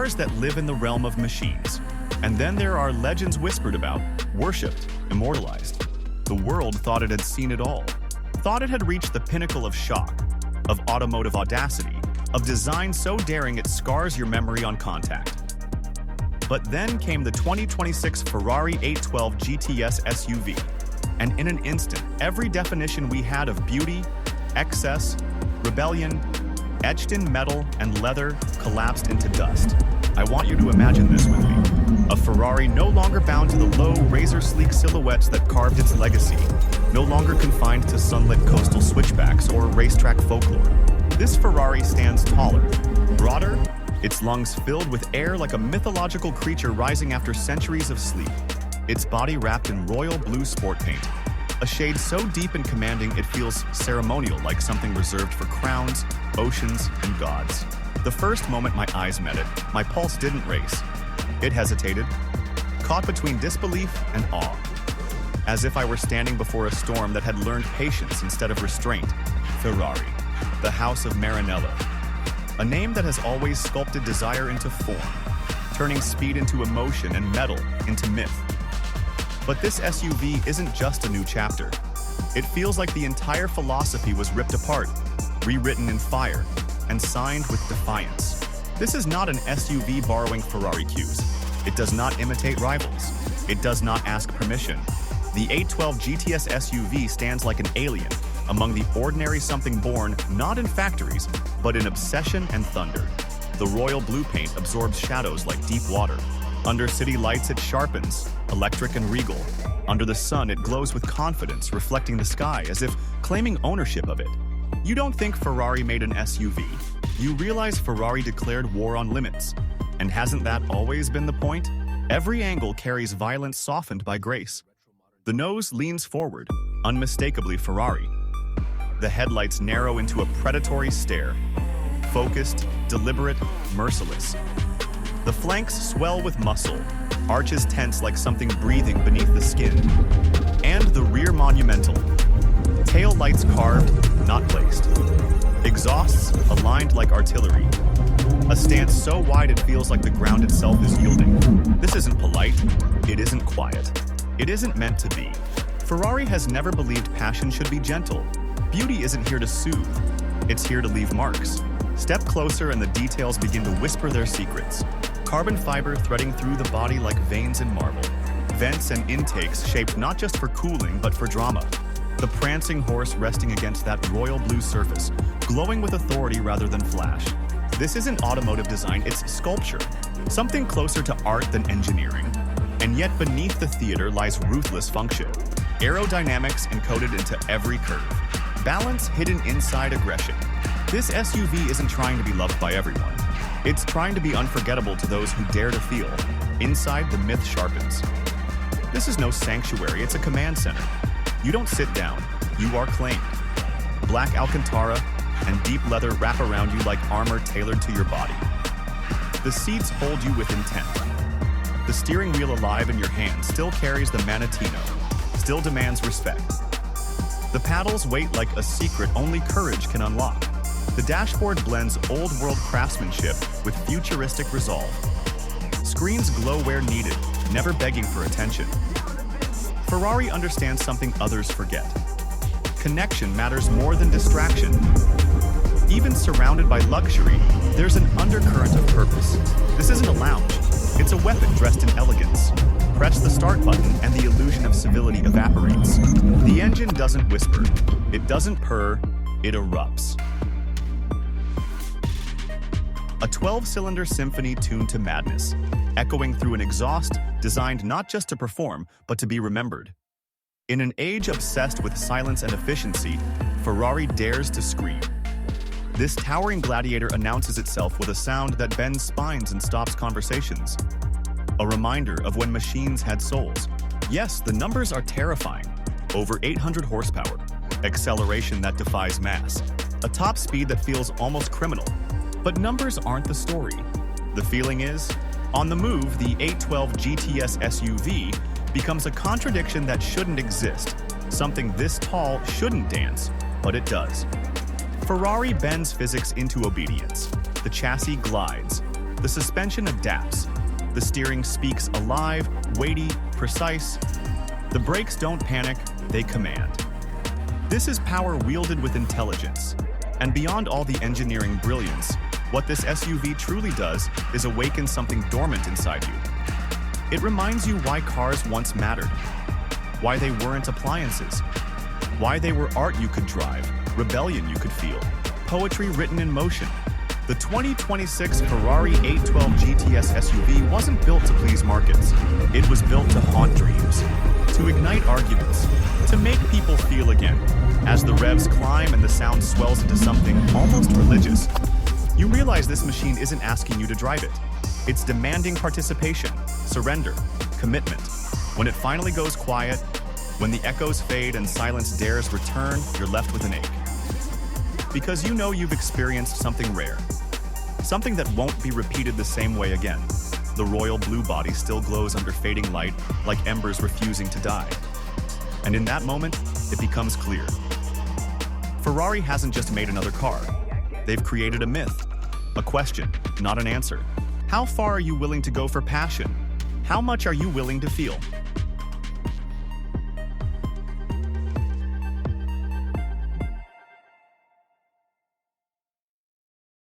cars that live in the realm of machines. And then there are legends whispered about, worshipped, immortalized. The world thought it had seen it all, thought it had reached the pinnacle of shock, of automotive audacity, of design so daring it scars your memory on contact. But then came the 2026 Ferrari 812 GTS SUV, and in an instant, every definition we had of beauty, excess, rebellion, etched in metal and leather, collapsed into dust. I want you to imagine this with me. A Ferrari no longer bound to the low, razor-sleek silhouettes that carved its legacy, no longer confined to sunlit coastal switchbacks or racetrack folklore. This Ferrari stands taller, broader, its lungs filled with air like a mythological creature rising after centuries of sleep, its body wrapped in royal blue sport paint, a shade so deep and commanding it feels ceremonial, like something reserved for crowns, oceans, and gods. The first moment my eyes met it, my pulse didn't race. It hesitated, caught between disbelief and awe, as if I were standing before a storm that had learned patience instead of restraint. Ferrari, the House of Maranello, a name that has always sculpted desire into form, turning speed into emotion and metal into myth. But this SUV isn't just a new chapter. It feels like the entire philosophy was ripped apart, rewritten in fire, and signed with defiance. This is not an SUV borrowing Ferrari cues. It does not imitate rivals. It does not ask permission. The 812 GTS SUV stands like an alien among the ordinary, something born not in factories, but in obsession and thunder. The royal blue paint absorbs shadows like deep water. Under city lights it sharpens, electric and regal. Under the sun it glows with confidence, reflecting the sky as if claiming ownership of it. You don't think Ferrari made an SUV. You realize Ferrari declared war on limits. And hasn't that always been the point? Every angle carries violence softened by grace. The nose leans forward, unmistakably Ferrari. The headlights narrow into a predatory stare. Focused, deliberate, merciless. The flanks swell with muscle, arches tense like something breathing beneath the skin. And the rear monumental. Tail lights carved, not placed. Exhausts aligned like artillery. A stance so wide it feels like the ground itself is yielding. This isn't polite. It isn't quiet. It isn't meant to be. Ferrari has never believed passion should be gentle. Beauty isn't here to soothe. It's here to leave marks. Step closer and the details begin to whisper their secrets. Carbon fiber threading through the body like veins in marble. Vents and intakes shaped not just for cooling but for drama. The prancing horse resting against that royal blue surface, glowing with authority rather than flash. This isn't automotive design, it's sculpture. Something closer to art than engineering. And yet beneath the theater lies ruthless function. Aerodynamics encoded into every curve. Balance hidden inside aggression. This SUV isn't trying to be loved by everyone. It's trying to be unforgettable to those who dare to feel. Inside, the myth sharpens. This is no sanctuary, it's a command center. You don't sit down, you are claimed. Black Alcantara and deep leather wrap around you like armor tailored to your body. The seats hold you with intent. The steering wheel alive in your hand still carries the Manatino, still demands respect. The paddles wait like a secret only courage can unlock. The dashboard blends old-world craftsmanship with futuristic resolve. Screens glow where needed, never begging for attention. Ferrari understands something others forget. Connection matters more than distraction. Even surrounded by luxury, there's an undercurrent of purpose. This isn't a lounge. It's a weapon dressed in elegance. Press the start button and the illusion of civility evaporates. The engine doesn't whisper. It doesn't purr. It erupts. A 12-cylinder symphony tuned to madness, echoing through an exhaust designed not just to perform, but to be remembered. In an age obsessed with silence and efficiency, Ferrari dares to scream. This towering gladiator announces itself with a sound that bends spines and stops conversations. A reminder of when machines had souls. Yes, the numbers are terrifying. Over 800 horsepower, acceleration that defies mass, a top speed that feels almost criminal. But numbers aren't the story. The feeling is, on the move, the 812 GTS SUV becomes a contradiction that shouldn't exist. Something this tall shouldn't dance, but it does. Ferrari bends physics into obedience. The chassis glides. The suspension adapts. The steering speaks alive, weighty, precise. The brakes don't panic, they command. This is power wielded with intelligence. And beyond all the engineering brilliance, what this SUV truly does is awaken something dormant inside you. It reminds you why cars once mattered, why they weren't appliances, why they were art you could drive, rebellion you could feel, poetry written in motion. The 2026 Ferrari 812 GTS SUV wasn't built to please markets. It was built to haunt dreams, to ignite arguments, to make people feel again. As the revs climb and the sound swells into something almost religious, you realize this machine isn't asking you to drive it. It's demanding participation, surrender, commitment. When it finally goes quiet, when the echoes fade and silence dares return, you're left with an ache. Because you know you've experienced something rare. Something that won't be repeated the same way again. The royal blue body still glows under fading light, like embers refusing to die. And in that moment, it becomes clear. Ferrari hasn't just made another car. They've created a myth, a question, not an answer. How far are you willing to go for passion? How much are you willing to feel?